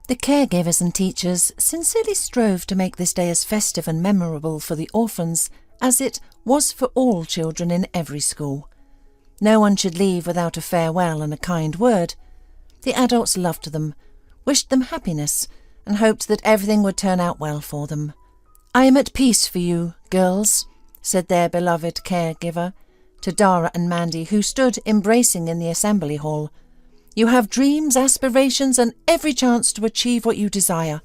The caregivers and teachers sincerely strove to make this day as festive and memorable for the orphans as it was for all children in every school. No one should leave without a farewell and a kind word. The adults loved them, wished them happiness, and hoped that everything would turn out well for them. "I am at peace for you, girls," said their beloved caregiver to Dara and Mandy, who stood embracing in the assembly hall. "You have dreams, aspirations, and every chance to achieve what you desire.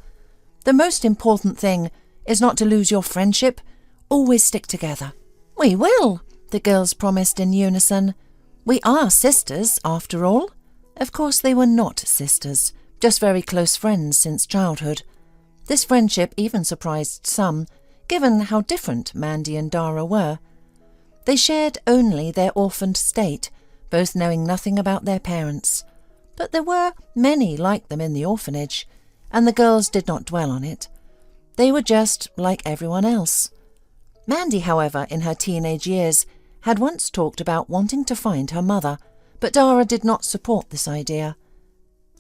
The most important thing is not to lose your friendship. Always stick together." "We will," the girls promised in unison. "We are sisters, after all." Of course they were not sisters, just very close friends since childhood. This friendship even surprised some, given how different Mandy and Dara were. They shared only their orphaned state, both knowing nothing about their parents. But there were many like them in the orphanage, and the girls did not dwell on it. They were just like everyone else. Mandy, however, in her teenage years, had once talked about wanting to find her mother, but Dara did not support this idea.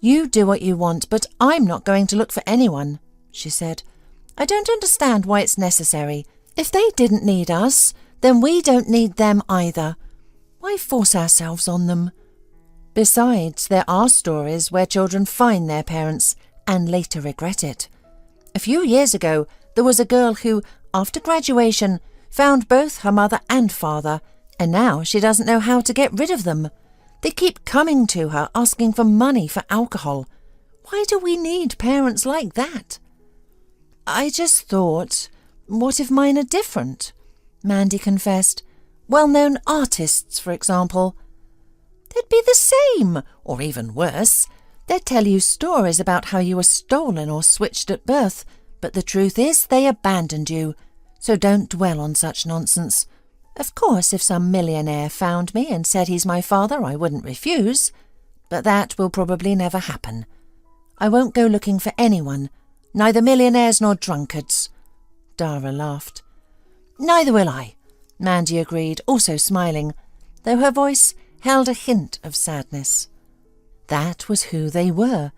"You do what you want, but I'm not going to look for anyone," she said. "I don't understand why it's necessary. If they didn't need us, then we don't need them either. Why force ourselves on them? Besides, there are stories where children find their parents and later regret it. A few years ago, there was a girl who, after graduation, found both her mother and father, and now she doesn't know how to get rid of them. They keep coming to her asking for money for alcohol. Why do we need parents like that?" "I just thought, what if mine are different?" Mandy confessed. "Well-known artists, for example." "They'd be the same, or even worse. They'd tell you stories about how you were stolen or switched at birth, but the truth is they abandoned you. So don't dwell on such nonsense. Of course, if some millionaire found me and said he's my father, I wouldn't refuse. But that will probably never happen. I won't go looking for anyone, neither millionaires nor drunkards." Dara laughed. "Neither will I," Mandy agreed, also smiling, though her voice held a hint of sadness. That was who they were.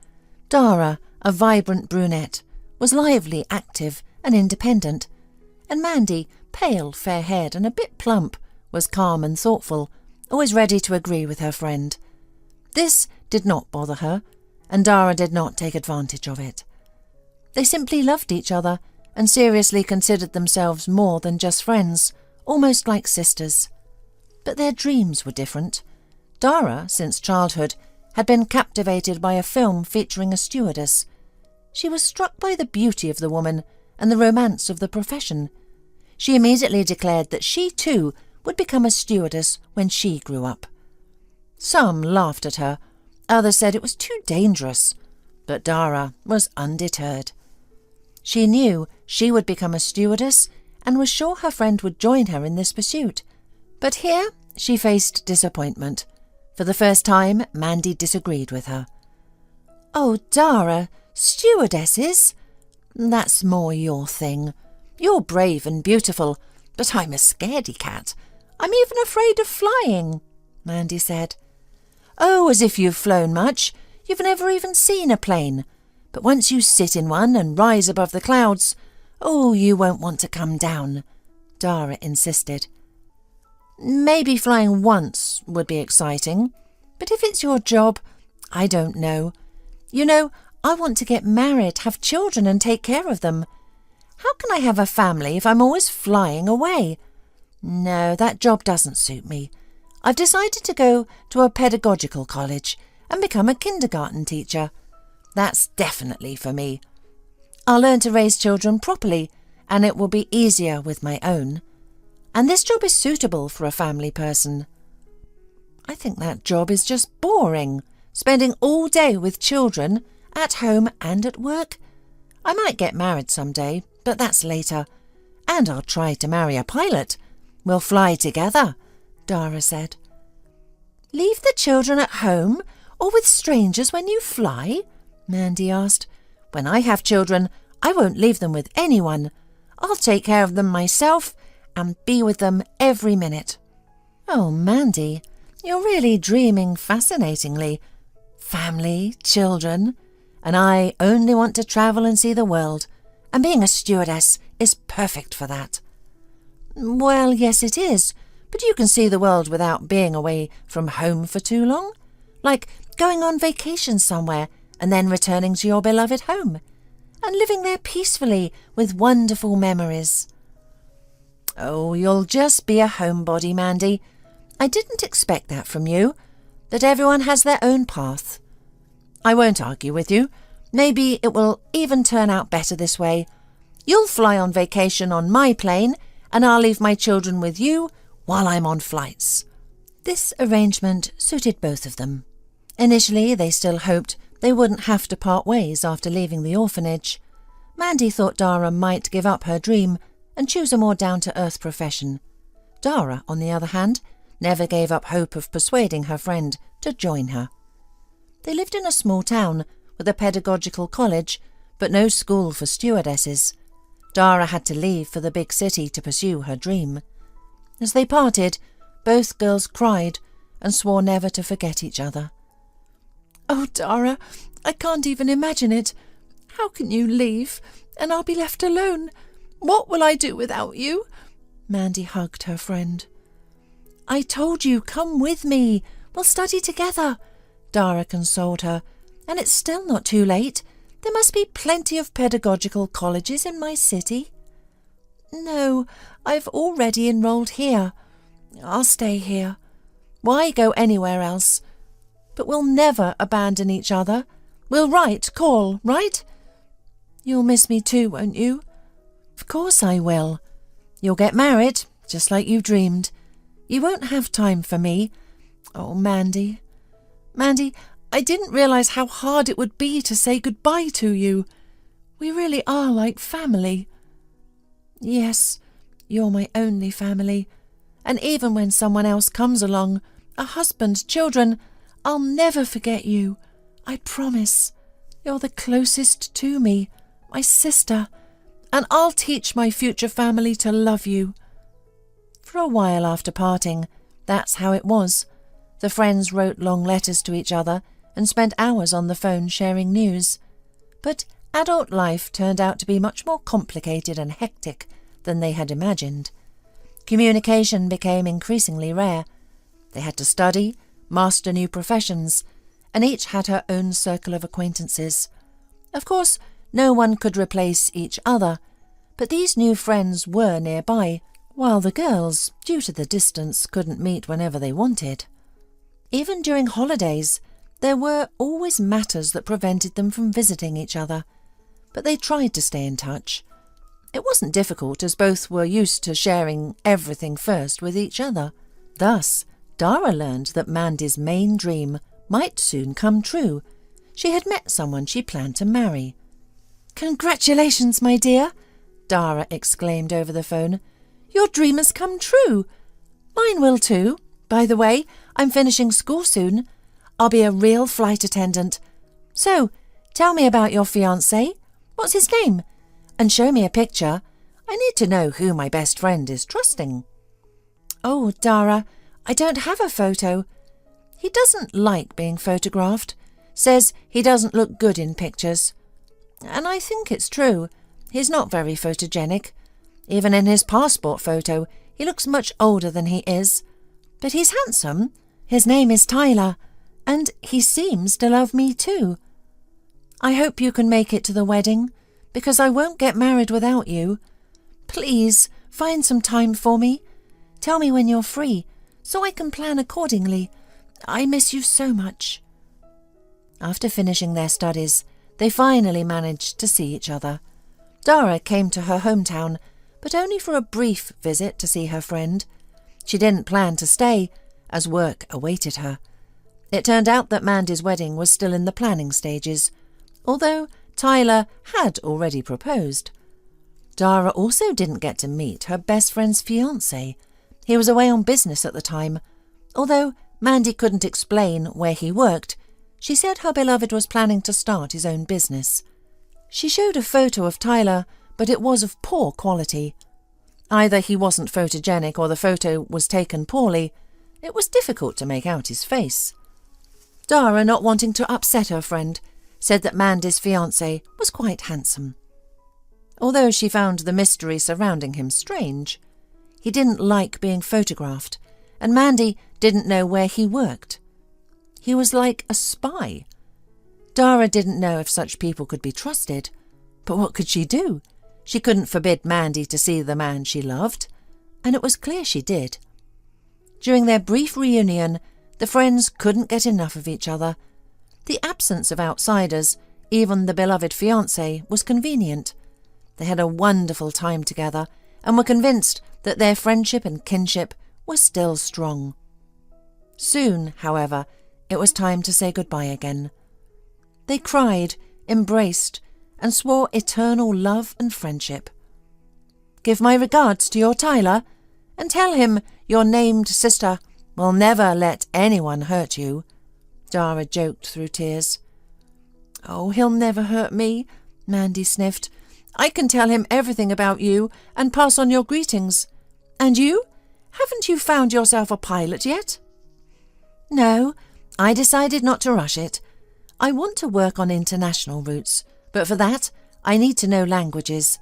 Dara, a vibrant brunette, was lively, active, and independent, and Mandy, pale, fair-haired, and a bit plump, was calm and thoughtful, always ready to agree with her friend. This did not bother her, and Dara did not take advantage of it. They simply loved each other and seriously considered themselves more than just friends, almost like sisters. But their dreams were different. Dara, since childhood, had been captivated by a film featuring a stewardess. She was struck by the beauty of the woman and the romance of the profession. She immediately declared that she, too, would become a stewardess when she grew up. Some laughed at her, others said it was too dangerous, but Dara was undeterred. She knew she would become a stewardess and was sure her friend would join her in this pursuit. But here she faced disappointment. For the first time, Mandy disagreed with her. "Oh, Dara, stewardesses? That's more your thing. You're brave and beautiful, but I'm a scaredy cat. I'm even afraid of flying," Mandy said. "Oh, as if you've flown much. You've never even seen a plane. But once you sit in one and rise above the clouds, oh, you won't want to come down," Dara insisted. "Maybe flying once would be exciting, but if it's your job, I don't know. You know, I want to get married, have children and take care of them. How can I have a family if I'm always flying away? No, that job doesn't suit me. I've decided to go to a pedagogical college and become a kindergarten teacher. That's definitely for me. I'll learn to raise children properly, and it will be easier with my own. And this job is suitable for a family person." "I think that job is just boring, spending all day with children, at home and at work. I might get married someday, but that's later. And I'll try to marry a pilot. We'll fly together," Dara said. "Leave the children at home or with strangers when you fly?" Mandy asked. "When I have children, I won't leave them with anyone. I'll take care of them myself and be with them every minute." "Oh, Mandy, you're really dreaming fascinatingly. Family, children, and I only want to travel and see the world, and being a stewardess is perfect for that." "Well, yes, it is, but you can see the world without being away from home for too long, like going on vacation somewhere and then returning to your beloved home, and living there peacefully with wonderful memories." "Oh, you'll just be a homebody, Mandy. I didn't expect that from you, that everyone has their own path. I won't argue with you. Maybe it will even turn out better this way. You'll fly on vacation on my plane, and I'll leave my children with you while I'm on flights." This arrangement suited both of them. Initially, they still hoped they wouldn't have to part ways after leaving the orphanage. Mandy thought Dara might give up her dream and choose a more down-to-earth profession. Dara, on the other hand, never gave up hope of persuading her friend to join her. They lived in a small town with a pedagogical college, but no school for stewardesses. Dara had to leave for the big city to pursue her dream. As they parted, both girls cried and swore never to forget each other. "Oh, Dara, I can't even imagine it. How can you leave, and I'll be left alone? What will I do without you?" Mandy hugged her friend. "I told you, come with me. We'll study together," Dara consoled her. "And it's still not too late. There must be plenty of pedagogical colleges in my city." "No, I've already enrolled here. I'll stay here. Why go anywhere else? But we'll never abandon each other. We'll call, right? You'll miss me too, won't you?" "Of course I will. You'll get married, just like you dreamed. You won't have time for me. Oh, Mandy. Mandy, I didn't realize how hard it would be to say goodbye to you. We really are like family." "Yes, you're my only family. And even when someone else comes along, a husband, children, I'll never forget you. I promise. You're the closest to me, my sister, and I'll teach my future family to love you." For a while after parting, that's how it was. The friends wrote long letters to each other and spent hours on the phone sharing news. But adult life turned out to be much more complicated and hectic than they had imagined. Communication became increasingly rare. They had to study, master new professions, and each had her own circle of acquaintances. Of course, no one could replace each other, but these new friends were nearby, while the girls, due to the distance, couldn't meet whenever they wanted. Even during holidays, there were always matters that prevented them from visiting each other, but they tried to stay in touch. It wasn't difficult, as both were used to sharing everything first with each other. Thus, Dara learned that Mandy's main dream might soon come true. She had met someone she planned to marry. "Congratulations, my dear!" Dara exclaimed over the phone. "Your dream has come true. Mine will too. By the way, I'm finishing school soon. I'll be a real flight attendant. So, tell me about your fiancé. What's his name? And show me a picture. I need to know who my best friend is trusting." "Oh, Dara, I don't have a photo. He doesn't like being photographed. Says he doesn't look good in pictures. And I think it's true. He's not very photogenic. Even in his passport photo, he looks much older than he is. But he's handsome. His name is Tyler, and he seems to love me too. I hope you can make it to the wedding, because I won't get married without you. Please, find some time for me. Tell me when you're free, so I can plan accordingly. I miss you so much." After finishing their studies, they finally managed to see each other. Dara came to her hometown, but only for a brief visit to see her friend. She didn't plan to stay, as work awaited her. It turned out that Mandy's wedding was still in the planning stages, although Tyler had already proposed. Dara also didn't get to meet her best friend's fiancé. He was away on business at the time. Although Mandy couldn't explain where he worked, she said her beloved was planning to start his own business. She showed a photo of Tyler, but it was of poor quality. Either he wasn't photogenic or the photo was taken poorly. It was difficult to make out his face. Dara, not wanting to upset her friend, said that Mandy's fiancé was quite handsome. Although she found the mystery surrounding him strange, he didn't like being photographed, and Mandy didn't know where he worked. He was like a spy. Dara didn't know if such people could be trusted, but what could she do? She couldn't forbid Mandy to see the man she loved, and it was clear she did. During their brief reunion, the friends couldn't get enough of each other. The absence of outsiders, even the beloved fiancé, was convenient. They had a wonderful time together and were convinced that their friendship and kinship were still strong. Soon, however, it was time to say goodbye again. They cried, embraced, and swore eternal love and friendship. "Give my regards to your Tyler, and tell him your named sister will never let anyone hurt you," Dara joked through tears. "Oh, he'll never hurt me," Mandy sniffed. "I can tell him everything about you and pass on your greetings. And you? Haven't you found yourself a pilot yet?" "No, I decided not to rush it. I want to work on international routes, but for that I need to know languages.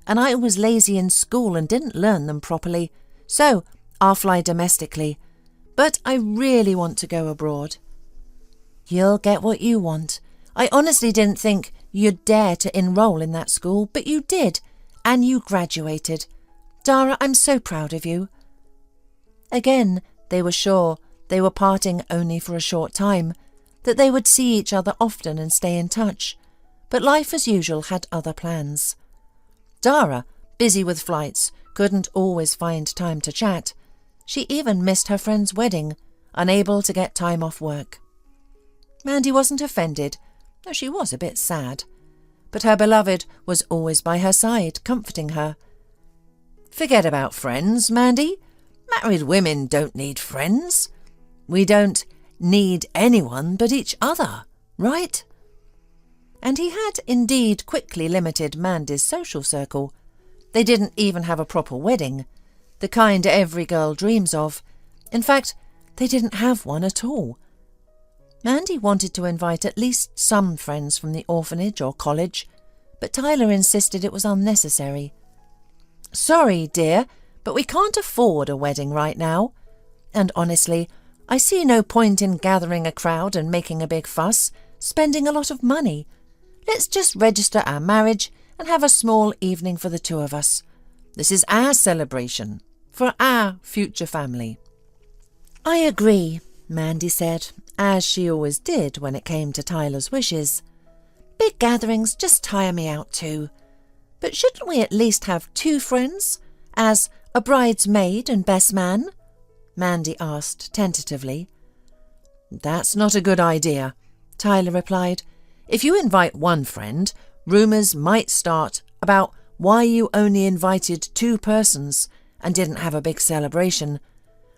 And I was lazy in school and didn't learn them properly, so I'll fly domestically. But I really want to go abroad." "You'll get what you want. I honestly didn't think you'd dare to enroll in that school, but you did, and you graduated. Dara, I'm so proud of you." Again, they were sure they were parting only for a short time, that they would see each other often and stay in touch, but life as usual had other plans. Dara, busy with flights, couldn't always find time to chat. She even missed her friend's wedding, unable to get time off work. Mandy wasn't offended, though she was a bit sad. But her beloved was always by her side, comforting her. "Forget about friends, Mandy. Married women don't need friends. We don't need anyone but each other, right?" And he had indeed quickly limited Mandy's social circle. They didn't even have a proper wedding, the kind every girl dreams of. In fact, they didn't have one at all. Mandy wanted to invite at least some friends from the orphanage or college, but Tyler insisted it was unnecessary. "Sorry, dear, but we can't afford a wedding right now. And honestly, I see no point in gathering a crowd and making a big fuss, spending a lot of money. Let's just register our marriage and have a small evening for the two of us. This is our celebration, for our future family." "I agree," Mandy said, as she always did when it came to Tyler's wishes. "Big gatherings just tire me out too. But shouldn't we at least have 2 friends, as a bridesmaid and best man?" Mandy asked tentatively. "That's not a good idea," Tyler replied. "If you invite one friend, rumours might start about why you only invited 2 persons and didn't have a big celebration.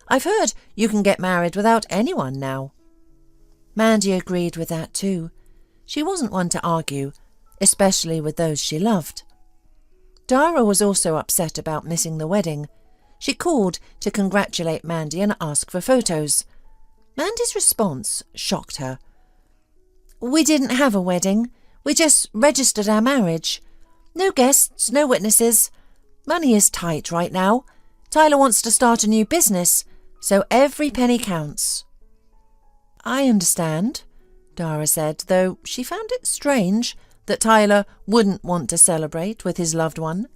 I've heard you can get married without anyone now." Mandy agreed with that too. She wasn't one to argue, especially with those she loved. Dara was also upset about missing the wedding. She called to congratulate Mandy and ask for photos. Mandy's response shocked her. "We didn't have a wedding. We just registered our marriage. No guests, no witnesses. Money is tight right now. Tyler wants to start a new business, so every penny counts." "I understand," Dara said, though she found it strange that Tyler wouldn't want to celebrate with his loved one.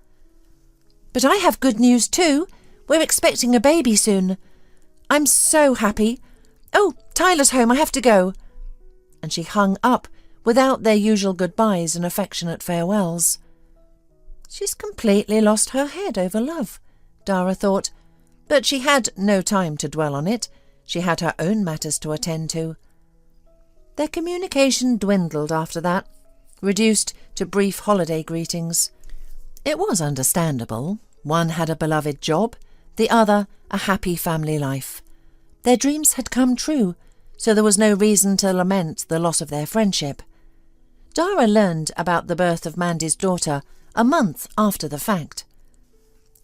"But I have good news too. We're expecting a baby soon. I'm so happy. Oh, Tyler's home, I have to go." And she hung up without their usual goodbyes and affectionate farewells. She's completely lost her head over love, Dara thought, but she had no time to dwell on it. She had her own matters to attend to. Their communication dwindled after that, reduced to brief holiday greetings. It was understandable. One had a beloved job, the other a happy family life. Their dreams had come true, so there was no reason to lament the loss of their friendship. Dara learned about the birth of Mandy's daughter a month after the fact.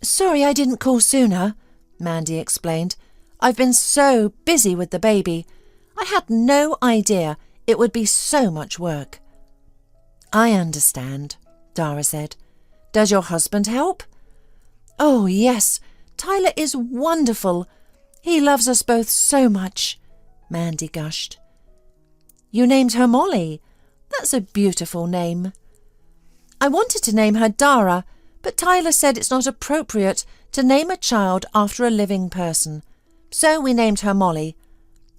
"Sorry I didn't call sooner," Mandy explained. "I've been so busy with the baby. I had no idea it would be so much work." I understand, Dara said. Does your husband help? Oh, yes. Tyler is wonderful. He loves us both so much, Mandy gushed. You named her Molly. That's a beautiful name. I wanted to name her Dara, but Tyler said it's not appropriate to name a child after a living person. So we named her Molly.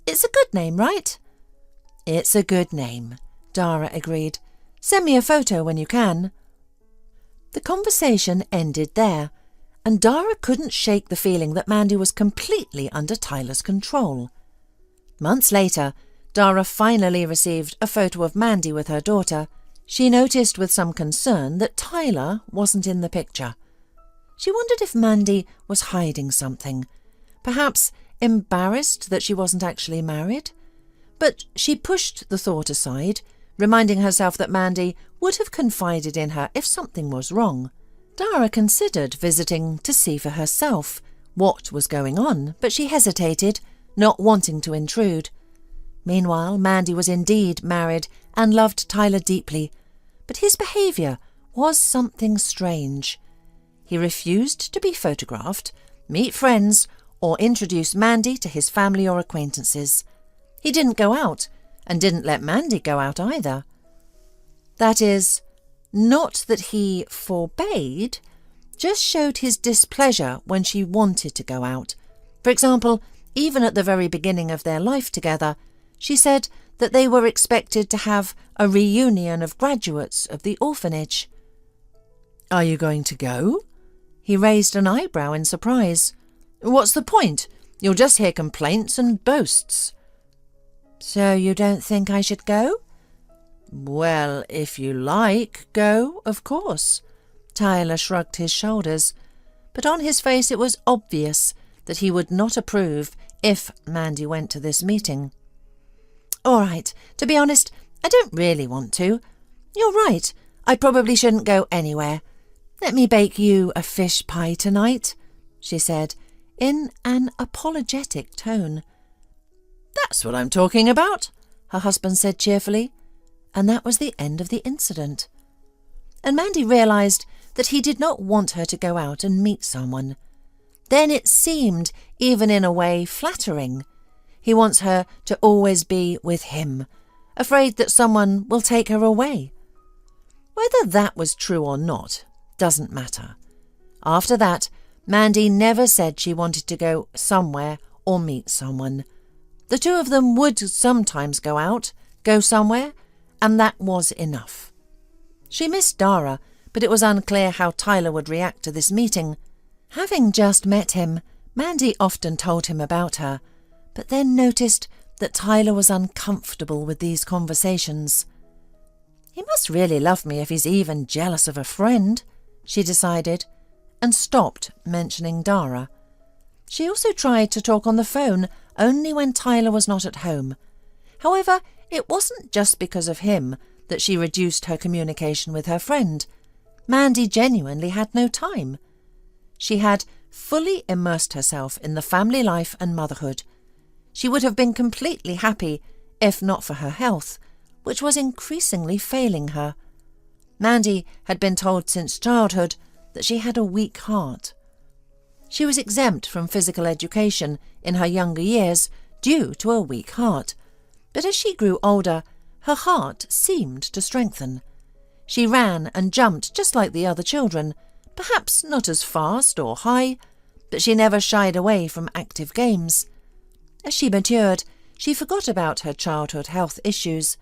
It's a good name, right? It's a good name, Dara agreed. Send me a photo when you can. The conversation ended there, and Dara couldn't shake the feeling that Mandy was completely under Tyler's control. Months later, Dara finally received a photo of Mandy with her daughter. She noticed with some concern that Tyler wasn't in the picture. She wondered if Mandy was hiding something, perhaps embarrassed that she wasn't actually married. But she pushed the thought aside, reminding herself that Mandy would have confided in her if something was wrong. Dara considered visiting to see for herself what was going on, but she hesitated, not wanting to intrude. Meanwhile, Mandy was indeed married and loved Tyler deeply, but his behaviour was something strange. He refused to be photographed, meet friends, or introduce Mandy to his family or acquaintances. He didn't go out, and didn't let Mandy go out either. That is, not that he forbade, just showed his displeasure when she wanted to go out. For example, even at the very beginning of their life together, she said that they were expected to have a reunion of graduates of the orphanage. Are you going to go? He raised an eyebrow in surprise. What's the point? You'll just hear complaints and boasts. So you don't think I should go? Well, if you like, go, of course. Tyler shrugged his shoulders, but on his face it was obvious that he would not approve if Mandy went to this meeting. All right, to be honest, I don't really want to. You're right, I probably shouldn't go anywhere. Let me bake you a fish pie tonight, she said, in an apologetic tone. That's what I'm talking about, her husband said cheerfully. And that was the end of the incident. And Mandy realised that he did not want her to go out and meet someone. Then it seemed, even in a way, flattering. He wants her to always be with him, afraid that someone will take her away. Whether that was true or not doesn't matter. After that, Mandy never said she wanted to go somewhere or meet someone. The two of them would sometimes go out, go somewhere, and that was enough. She missed Dara, but it was unclear how Tyler would react to this meeting. Having just met him, Mandy often told him about her, but then noticed that Tyler was uncomfortable with these conversations. He must really love me if he's even jealous of a friend, she decided, and stopped mentioning Dara. She also tried to talk on the phone only when Tyler was not at home. However, it wasn't just because of him that she reduced her communication with her friend. Mandy genuinely had no time. She had fully immersed herself in the family life and motherhood. She would have been completely happy if not for her health, which was increasingly failing her. Mandy had been told since childhood that she had a weak heart. She was exempt from physical education in her younger years due to a weak heart. But as she grew older, her heart seemed to strengthen. She ran and jumped just like the other children, perhaps not as fast or high, but she never shied away from active games. As she matured, she forgot about her childhood health issues.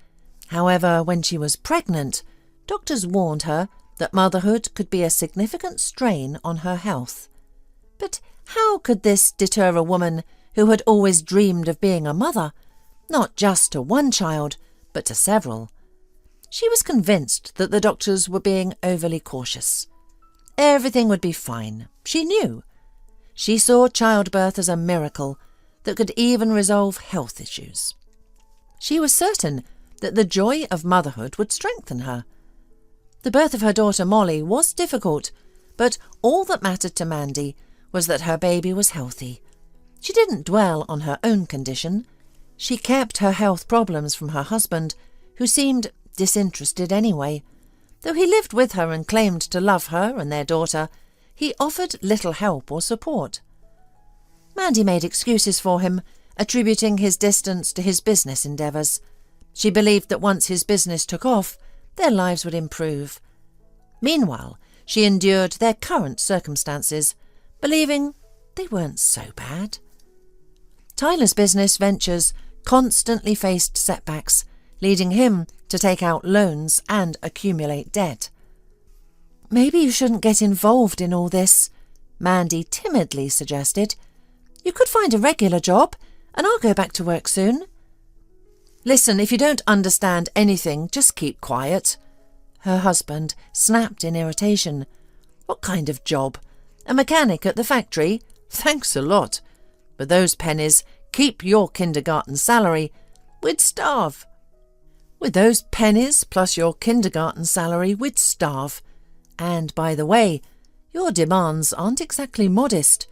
However, when she was pregnant, doctors warned her that motherhood could be a significant strain on her health. But how could this deter a woman who had always dreamed of being a mother? Not just to one child, but to several. She was convinced that the doctors were being overly cautious. Everything would be fine, she knew. She saw childbirth as a miracle that could even resolve health issues. She was certain that the joy of motherhood would strengthen her. The birth of her daughter Molly was difficult, but all that mattered to Mandy was that her baby was healthy. She didn't dwell on her own condition. She kept her health problems from her husband, who seemed disinterested anyway. Though he lived with her and claimed to love her and their daughter, he offered little help or support. Mandy made excuses for him, attributing his distance to his business endeavours. She believed that once his business took off, their lives would improve. Meanwhile, she endured their current circumstances, believing they weren't so bad. Tyler's business ventures constantly faced setbacks, leading him to take out loans and accumulate debt. "Maybe you shouldn't get involved in all this," Mandy timidly suggested. "You could find a regular job, and I'll go back to work soon." "Listen, if you don't understand anything, just keep quiet," her husband snapped in irritation. "What kind of job? A mechanic at the factory? Thanks a lot. But those pennies, keep your kindergarten salary. We'd starve." "With those pennies plus your kindergarten salary, we'd starve. And, by the way, your demands aren't exactly modest.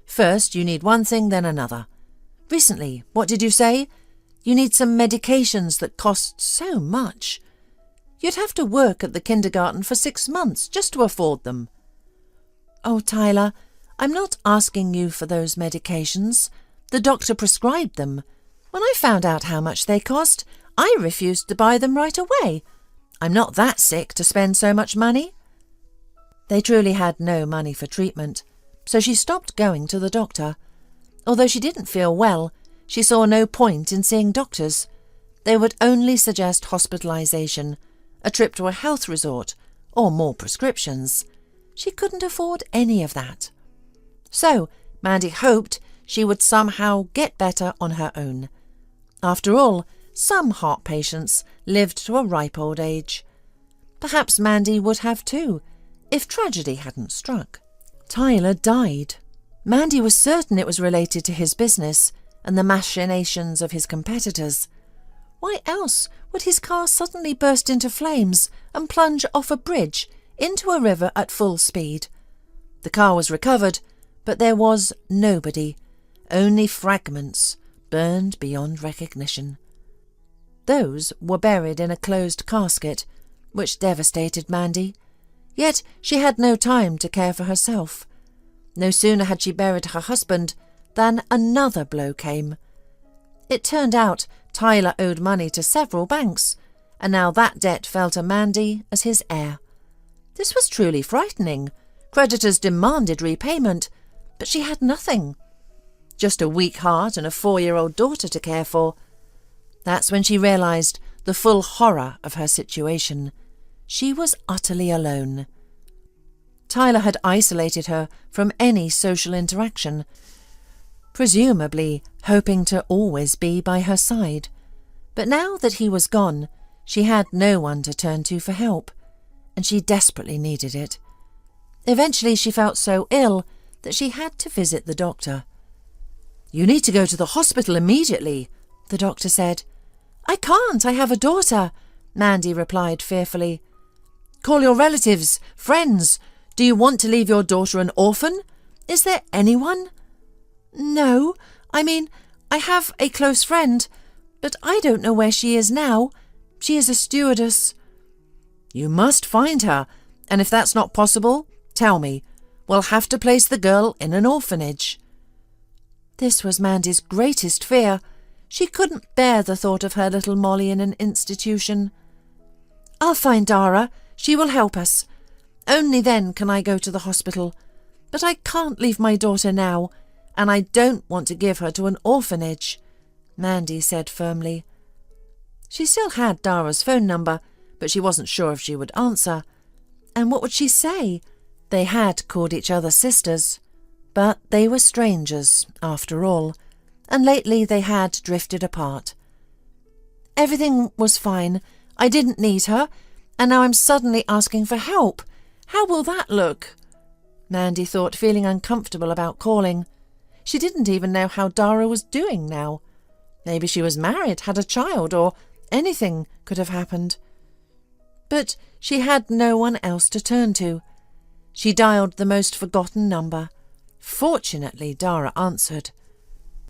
First you need one thing, then another. Recently, what did you say? You need some medications that cost so much. You'd have to work at the kindergarten for 6 months just to afford them." "Oh, Tyler, I'm not asking you for those medications. The doctor prescribed them. When I found out how much they cost, I refused to buy them right away. I'm not that sick to spend so much money." They truly had no money for treatment, so she stopped going to the doctor. Although she didn't feel well, she saw no point in seeing doctors. They would only suggest hospitalisation, a trip to a health resort, or more prescriptions. She couldn't afford any of that. So Mandy hoped she would somehow get better on her own. After all, some heart patients lived to a ripe old age. Perhaps Mandy would have too, if tragedy hadn't struck. Tyler died. Mandy was certain it was related to his business and the machinations of his competitors. Why else would his car suddenly burst into flames and plunge off a bridge into a river at full speed? The car was recovered, but there was nobody, only fragments burned beyond recognition. Those were buried in a closed casket, which devastated Mandy. Yet she had no time to care for herself. No sooner had she buried her husband than another blow came. It turned out Tyler owed money to several banks, and now that debt fell to Mandy as his heir. This was truly frightening. Creditors demanded repayment, but she had nothing. Just a weak heart and a 4-year-old daughter to care for. That's when she realised the full horror of her situation. She was utterly alone. Tyler had isolated her from any social interaction, presumably hoping to always be by her side. But now that he was gone, she had no one to turn to for help, and she desperately needed it. Eventually she felt so ill that she had to visit the doctor. "You need to go to the hospital immediately," the doctor said. "I can't, I have a daughter," Mandy replied fearfully. "Call your relatives, friends. Do you want to leave your daughter an orphan? Is there anyone?" "No, I mean, I have a close friend, but I don't know where she is now. She is a stewardess." "You must find her, and if that's not possible, tell me. We'll have to place the girl in an orphanage." This was Mandy's greatest fear. She couldn't bear the thought of her little Molly in an institution. "I'll find Dara. She will help us. Only then can I go to the hospital. But I can't leave my daughter now, and I don't want to give her to an orphanage," Mandy said firmly. She still had Dara's phone number, but she wasn't sure if she would answer. And what would she say? They had called each other sisters, but they were strangers after all, and lately they had drifted apart. "Everything was fine. I didn't need her, and now I'm suddenly asking for help. How will that look?" Mandy thought, feeling uncomfortable about calling. She didn't even know how Dara was doing now. Maybe she was married, had a child, or anything could have happened. But she had no one else to turn to. She dialed the most forgotten number. Fortunately, Dara answered.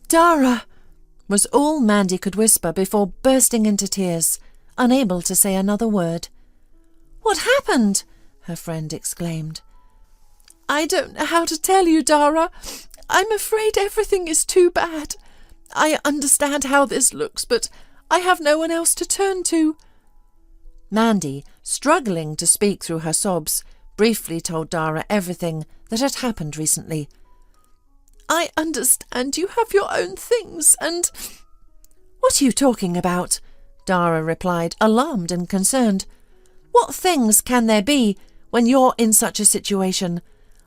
"Dara!" was all Mandy could whisper before bursting into tears, unable to say another word. What happened?" her friend exclaimed. "I don't know how to tell you, Dara. I'm afraid everything is too bad. I understand how this looks, but I have no one else to turn to." Mandy, struggling to speak through her sobs, briefly told Dara everything that had happened recently. "I understand you have your own things and—" "What are you talking about?" Dara replied, alarmed and concerned. "What things can there be when you're in such a situation?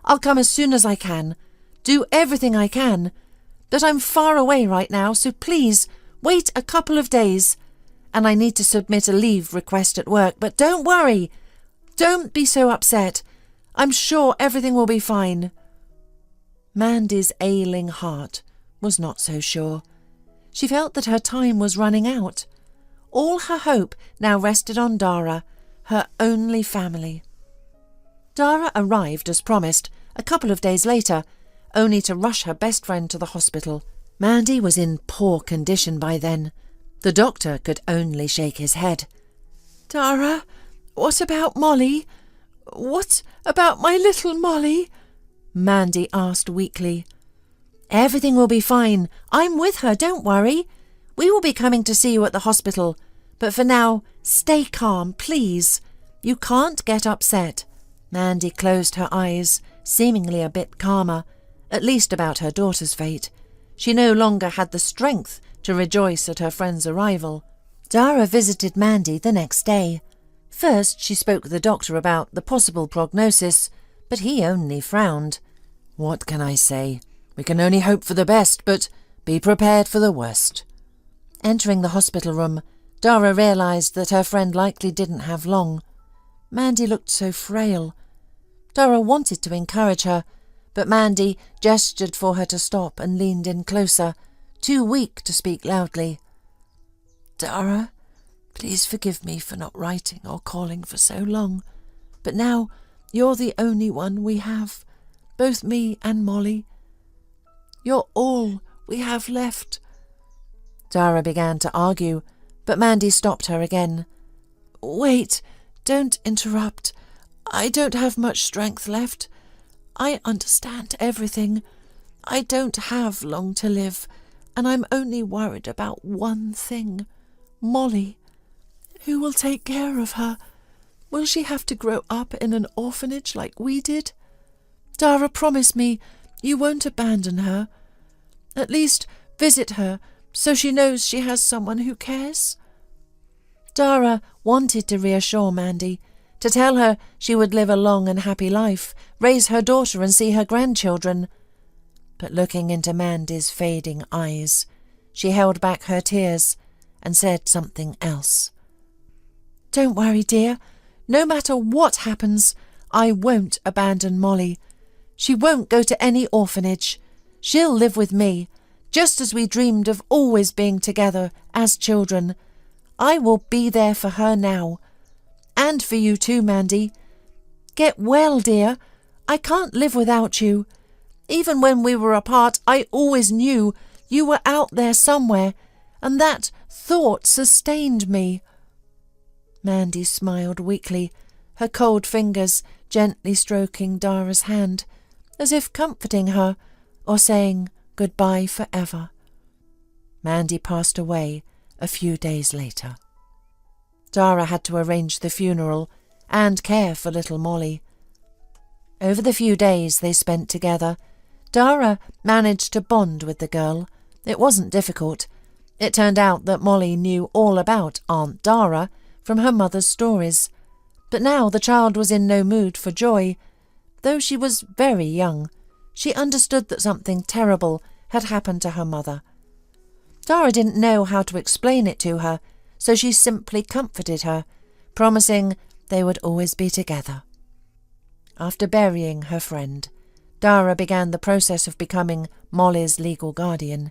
I'll come as soon as I can. Do everything I can. But I'm far away right now, so please wait a couple of days. And I need to submit a leave request at work, but don't worry. Don't be so upset. I'm sure everything will be fine." Mandy's ailing heart was not so sure. She felt that her time was running out. All her hope now rested on Dara, her only family. Dara arrived as promised a couple of days later, only to rush her best friend to the hospital. Mandy was in poor condition by then. The doctor could only shake his head. "Dara, what about Molly? What about my little Molly?" Mandy asked weakly. "Everything will be fine. I'm with her, don't worry. We will be coming to see you at the hospital. But for now, stay calm, please. You can't get upset." Mandy closed her eyes, seemingly a bit calmer, at least about her daughter's fate. She no longer had the strength to rejoice at her friend's arrival. Dara visited Mandy the next day. First she spoke with the doctor about the possible prognosis, but he only frowned. "What can I say? We can only hope for the best, but be prepared for the worst." Entering the hospital room, Dara realised that her friend likely didn't have long. Mandy looked so frail. Dara wanted to encourage her, but Mandy gestured for her to stop and leaned in closer, too weak to speak loudly. "Dara, please forgive me for not writing or calling for so long, but now you're the only one we have, both me and Molly. You're all we have left." Dara began to argue, but Mandy stopped her again. "Wait, don't interrupt. I don't have much strength left. I understand everything. I don't have long to live, and I'm only worried about one thing. Molly. Who will take care of her? Will she have to grow up in an orphanage like we did? Dara, promise me you won't abandon her. At least visit her so she knows she has someone who cares." Dara wanted to reassure Mandy, to tell her she would live a long and happy life, raise her daughter and see her grandchildren. But looking into Mandy's fading eyes, she held back her tears and said something else. "Don't worry, dear. No matter what happens, I won't abandon Molly. She won't go to any orphanage. She'll live with me, just as we dreamed of always being together as children. I will be there for her now. And for you too, Mandy. Get well, dear. I can't live without you. Even when we were apart, I always knew you were out there somewhere, and that thought sustained me." Mandy smiled weakly, her cold fingers gently stroking Dara's hand, as if comforting her or saying goodbye forever. Mandy passed away a few days later. Dara had to arrange the funeral and care for little Molly. Over the few days they spent together, Dara managed to bond with the girl. It wasn't difficult. It turned out that Molly knew all about Aunt Dara from her mother's stories, but now the child was in no mood for joy. Though she was very young, she understood that something terrible had happened to her mother. Dara didn't know how to explain it to her, so she simply comforted her, promising they would always be together. After burying her friend, Dara began the process of becoming Molly's legal guardian.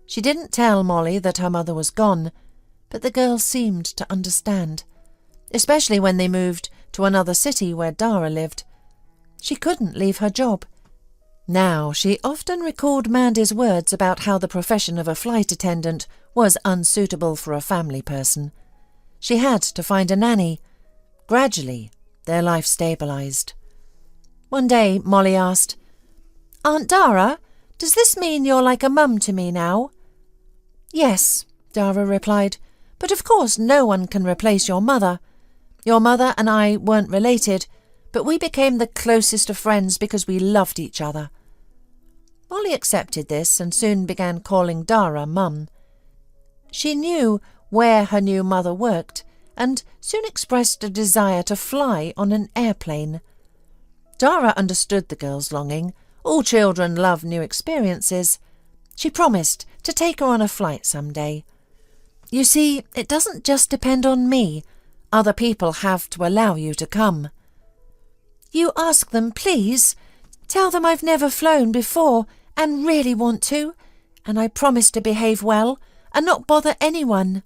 She didn't tell Molly that her mother was gone, but the girl seemed to understand, especially when they moved to another city where Dara lived. She couldn't leave her job. Now she often recalled Mandy's words about how the profession of a flight attendant was unsuitable for a family person. She had to find a nanny. Gradually, their life stabilised. One day, Molly asked, "Aunt Dara, does this mean you're like a mum to me now?" "Yes," Dara replied, "but of course no one can replace your mother. Your mother and I weren't related, but we became the closest of friends because we loved each other." Molly accepted this and soon began calling Dara Mum. She knew where her new mother worked and soon expressed a desire to fly on an airplane. Dara understood the girl's longing. All children love new experiences. She promised to take her on a flight someday. "You see, it doesn't just depend on me. Other people have to allow you to come." "You ask them, please. Tell them I've never flown before and really want to, and I promise to behave well and not bother anyone."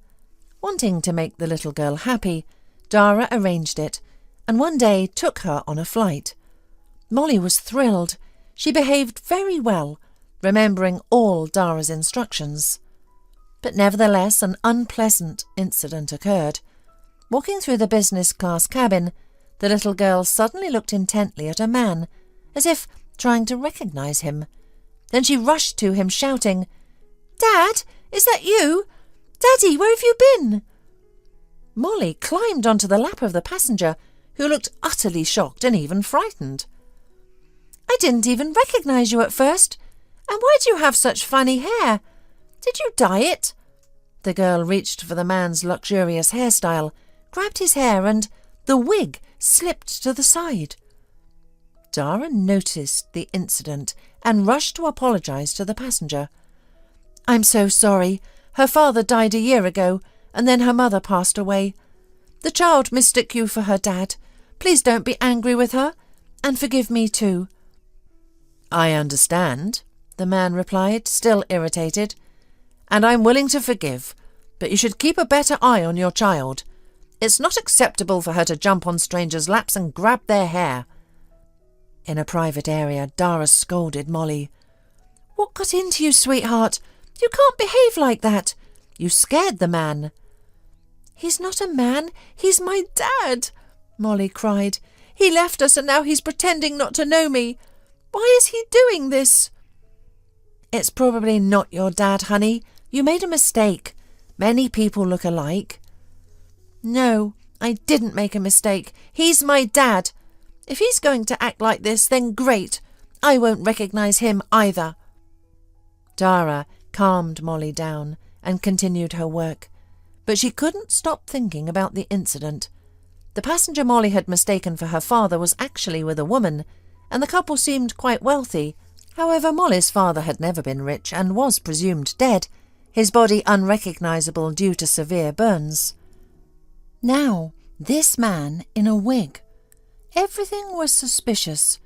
Wanting to make the little girl happy, Dara arranged it and one day took her on a flight. Molly was thrilled. She behaved very well, remembering all Dara's instructions. But nevertheless, an unpleasant incident occurred. Walking through the business class cabin, the little girl suddenly looked intently at a man, as if trying to recognise him. Then she rushed to him, shouting, "Dad, is that you? Daddy, where have you been?" Molly climbed onto the lap of the passenger, who looked utterly shocked and even frightened. "I didn't even recognise you at first. And why do you have such funny hair? Did you dye it?" The girl reached for the man's luxurious hairstyle, grabbed his hair, and the wig slipped to the side. Dara noticed the incident and rushed to apologise to the passenger. "I'm so sorry. Her father died a year ago, and then her mother passed away. The child mistook you for her dad. Please don't be angry with her, and forgive me too." "I understand," the man replied, still irritated, "and I'm willing to forgive, but you should keep a better eye on your child. It's not acceptable for her to jump on strangers' laps and grab their hair." In a private area, Dara scolded Molly. "What got into you, sweetheart? You can't behave like that. You scared the man." "He's not a man, he's my dad," Molly cried. "He left us and now he's pretending not to know me. Why is he doing this?" "It's probably not your dad, honey. You made a mistake. Many people look alike." "No, I didn't make a mistake. He's my dad. If he's going to act like this, then great. I won't recognise him either." Dara calmed Molly down and continued her work, but she couldn't stop thinking about the incident. The passenger Molly had mistaken for her father was actually with a woman, and the couple seemed quite wealthy. However, Molly's father had never been rich and was presumed dead, his body unrecognisable due to severe burns. Now, this man in a wig. Everything was suspicious,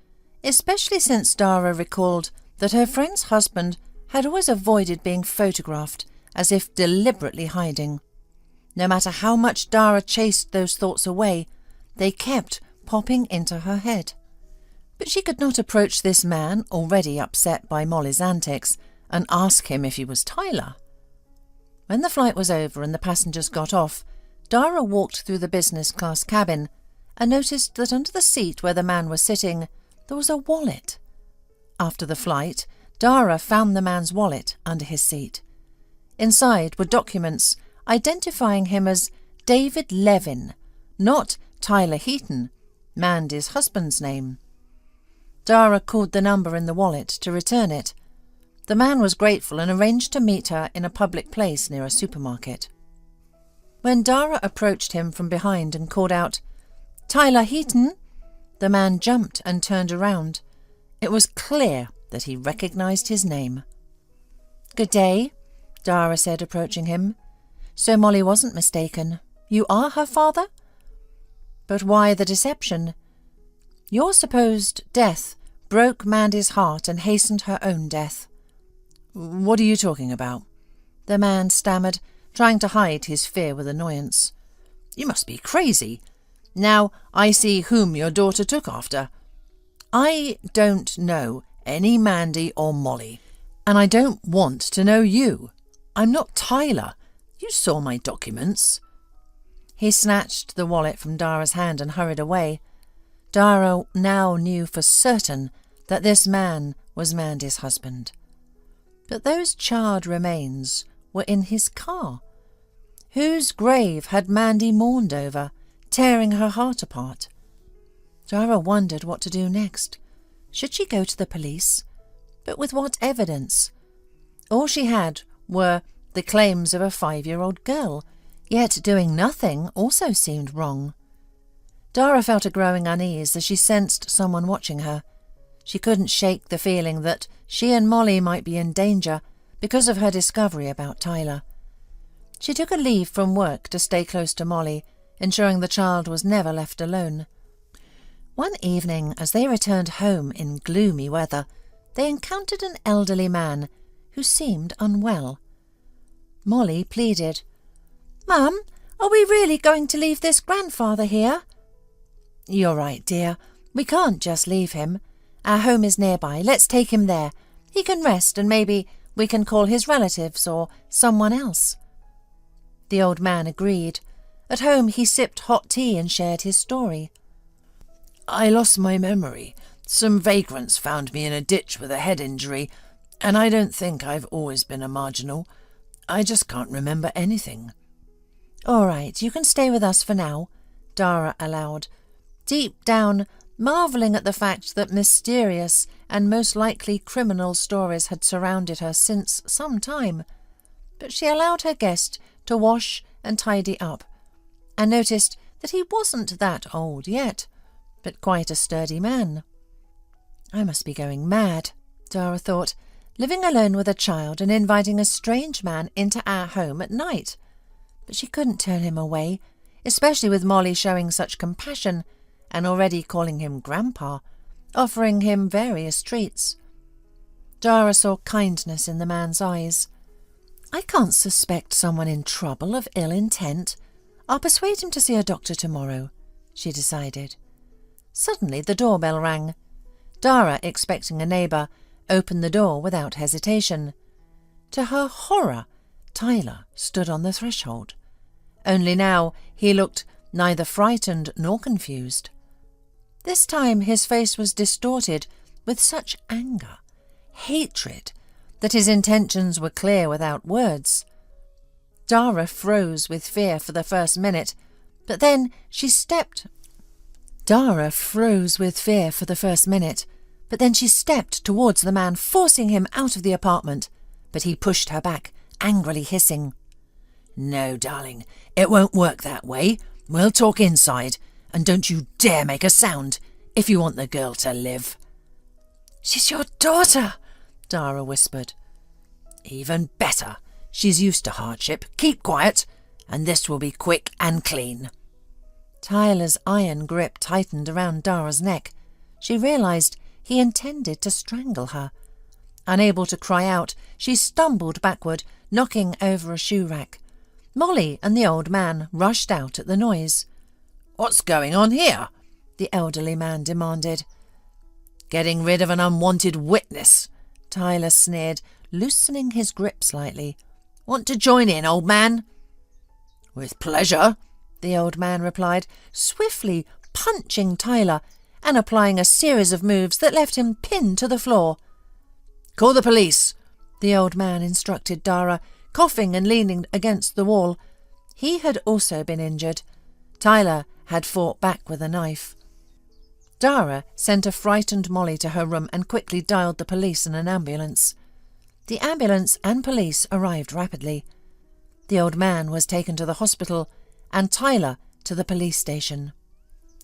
especially since Dara recalled that her friend's husband had always avoided being photographed, as if deliberately hiding. No matter how much Dara chased those thoughts away, they kept popping into her head. But she could not approach this man, already upset by Molly's antics, and ask him if he was Tyler. When the flight was over and the passengers got off, Dara walked through the business class cabin and noticed that under the seat where the man was sitting there was a wallet. After the flight, Dara found the man's wallet under his seat. Inside were documents identifying him as David Levin, not Tyler Heaton, Mandy's husband's name. Dara called the number in the wallet to return it. The man was grateful and arranged to meet her in a public place near a supermarket. When Dara approached him from behind and called out, "Tyler Heaton," the man jumped and turned around. It was clear that he recognised his name. "Good day," Dara said, approaching him. "So Molly wasn't mistaken. You are her father?" "But why the deception?" "Your supposed death broke Mandy's heart and hastened her own death." "What are you talking about?" the man stammered, trying to hide his fear with annoyance. "You must be crazy. Now I see whom your daughter took after. I don't know any Mandy or Molly, and I don't want to know you. I'm not Tyler. You saw my documents." He snatched the wallet from Dara's hand and hurried away. Dara now knew for certain that this man was Mandy's husband. But those charred remains were in his car. Whose grave had Mandy mourned over, tearing her heart apart? Dara wondered what to do next. Should she go to the police? But with what evidence? All she had were the claims of a 5-year-old girl, yet doing nothing also seemed wrong. Dara felt a growing unease as she sensed someone watching her. She couldn't shake the feeling that she and Molly might be in danger because of her discovery about Tyler. She took a leave from work to stay close to Molly, ensuring the child was never left alone. One evening, as they returned home in gloomy weather, they encountered an elderly man who seemed unwell. Molly pleaded, "Mum, are we really going to leave this grandfather here?" "You're right, dear. We can't just leave him. Our home is nearby. Let's take him there. He can rest and maybe we can call his relatives or someone else." The old man agreed. At home he sipped hot tea and shared his story. "I lost my memory. Some vagrants found me in a ditch with a head injury, and I don't think I've always been a marginal. I just can't remember anything." "All right, you can stay with us for now," Dara allowed, deep down marvelling at the fact that mysterious and most likely criminal stories had surrounded her since some time. But she allowed her guest to wash and tidy up, and noticed that he wasn't that old yet, but quite a sturdy man. "I must be going mad," Dara thought, "living alone with a child and inviting a strange man into our home at night." But she couldn't turn him away, especially with Molly showing such compassion and already calling him Grandpa, offering him various treats. Dara saw kindness in the man's eyes. "I can't suspect someone in trouble of ill intent. I'll persuade him to see a doctor tomorrow," she decided. Suddenly the doorbell rang. Dara, expecting a neighbour, opened the door without hesitation. To her horror, Tyler stood on the threshold. Only now he looked neither frightened nor confused. This time his face was distorted with such anger, hatred, that his intentions were clear without words. Dara froze with fear for the first minute, but then she stepped towards the man, forcing him out of the apartment, but he pushed her back, angrily hissing, "No, darling, it won't work that way. We'll talk inside, and don't you dare make a sound if you want the girl to live." "She's your daughter," Dara whispered. "Even better. She's used to hardship. Keep quiet, and this will be quick and clean." Tyler's iron grip tightened around Dara's neck. She realised he intended to strangle her. Unable to cry out, she stumbled backward, knocking over a shoe rack. Molly and the old man rushed out at the noise. "What's going on here?" the elderly man demanded. "Getting rid of an unwanted witness," Tyler sneered, loosening his grip slightly. "Want to join in, old man?" "With pleasure," the old man replied, swiftly punching Tyler and applying a series of moves that left him pinned to the floor. "Call the police," the old man instructed Dara, coughing and leaning against the wall. He had also been injured. Tyler had fought back with a knife. Dara sent a frightened Molly to her room and quickly dialed the police and an ambulance. The ambulance and police arrived rapidly. The old man was taken to the hospital and Tyler to the police station.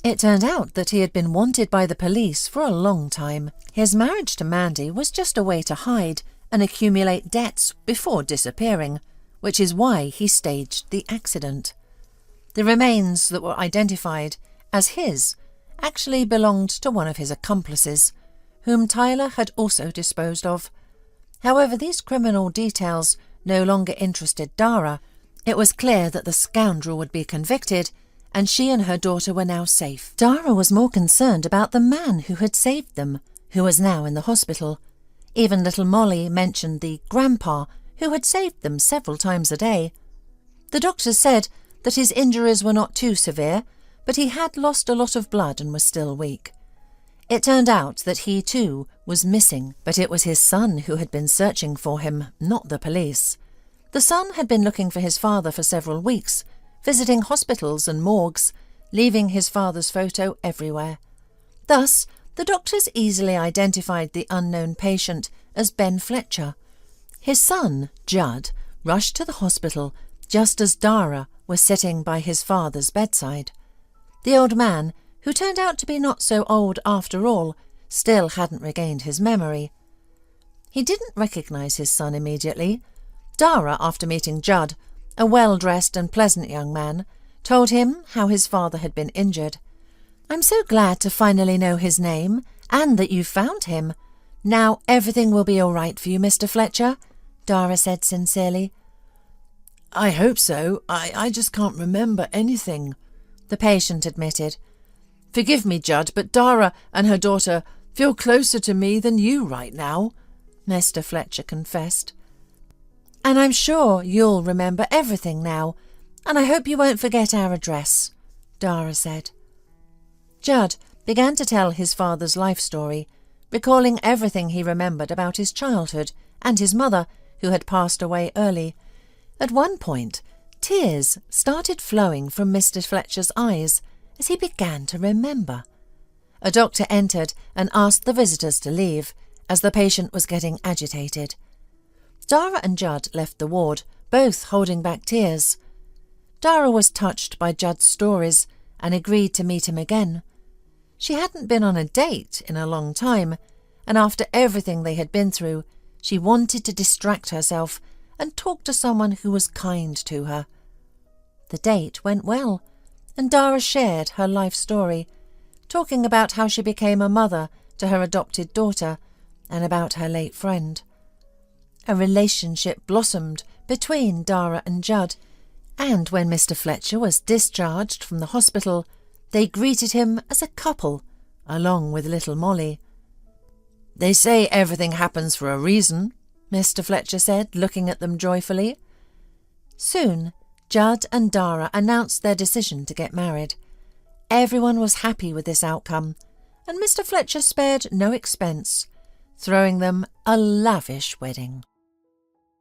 It turned out that he had been wanted by the police for a long time. His marriage to Mandy was just a way to hide and accumulate debts before disappearing, which is why he staged the accident. The remains that were identified as his actually belonged to one of his accomplices, whom Tyler had also disposed of. However, these criminal details no longer interested Dara. It was clear that the scoundrel would be convicted, and she and her daughter were now safe. Dara was more concerned about the man who had saved them, who was now in the hospital. Even little Molly mentioned the grandpa who had saved them several times a day. The doctors said that his injuries were not too severe, but he had lost a lot of blood and was still weak. It turned out that he too was missing, but it was his son who had been searching for him, not the police. The son had been looking for his father for several weeks, visiting hospitals and morgues, leaving his father's photo everywhere. Thus, the doctors easily identified the unknown patient as Ben Fletcher. His son, Judd, rushed to the hospital just as Dara was sitting by his father's bedside. The old man, who turned out to be not so old after all, still hadn't regained his memory. He didn't recognise his son immediately. Dara, after meeting Judd, a well-dressed and pleasant young man, told him how his father had been injured. "I'm so glad to finally know his name, and that you found him. Now everything will be all right for you, Mr. Fletcher," Dara said sincerely. "I hope so. I just can't remember anything," the patient admitted. "Forgive me, Judd, but Dara and her daughter feel closer to me than you right now," Mr. Fletcher confessed. "And I'm sure you'll remember everything now, and I hope you won't forget our address," Dara said. Judd began to tell his father's life story, recalling everything he remembered about his childhood and his mother, who had passed away early. At one point, tears started flowing from Mr. Fletcher's eyes as he began to remember. A doctor entered and asked the visitors to leave, as the patient was getting agitated. Dara and Judd left the ward, both holding back tears. Dara was touched by Judd's stories and agreed to meet him again. She hadn't been on a date in a long time, and after everything they had been through, she wanted to distract herself and talk to someone who was kind to her. The date went well, and Dara shared her life story, talking about how she became a mother to her adopted daughter and about her late friend. A relationship blossomed between Dara and Judd, and when Mr. Fletcher was discharged from the hospital, they greeted him as a couple, along with little Molly. "They say everything happens for a reason," Mr. Fletcher said, looking at them joyfully. Soon, Judd and Dara announced their decision to get married. Everyone was happy with this outcome, and Mr. Fletcher spared no expense, throwing them a lavish wedding.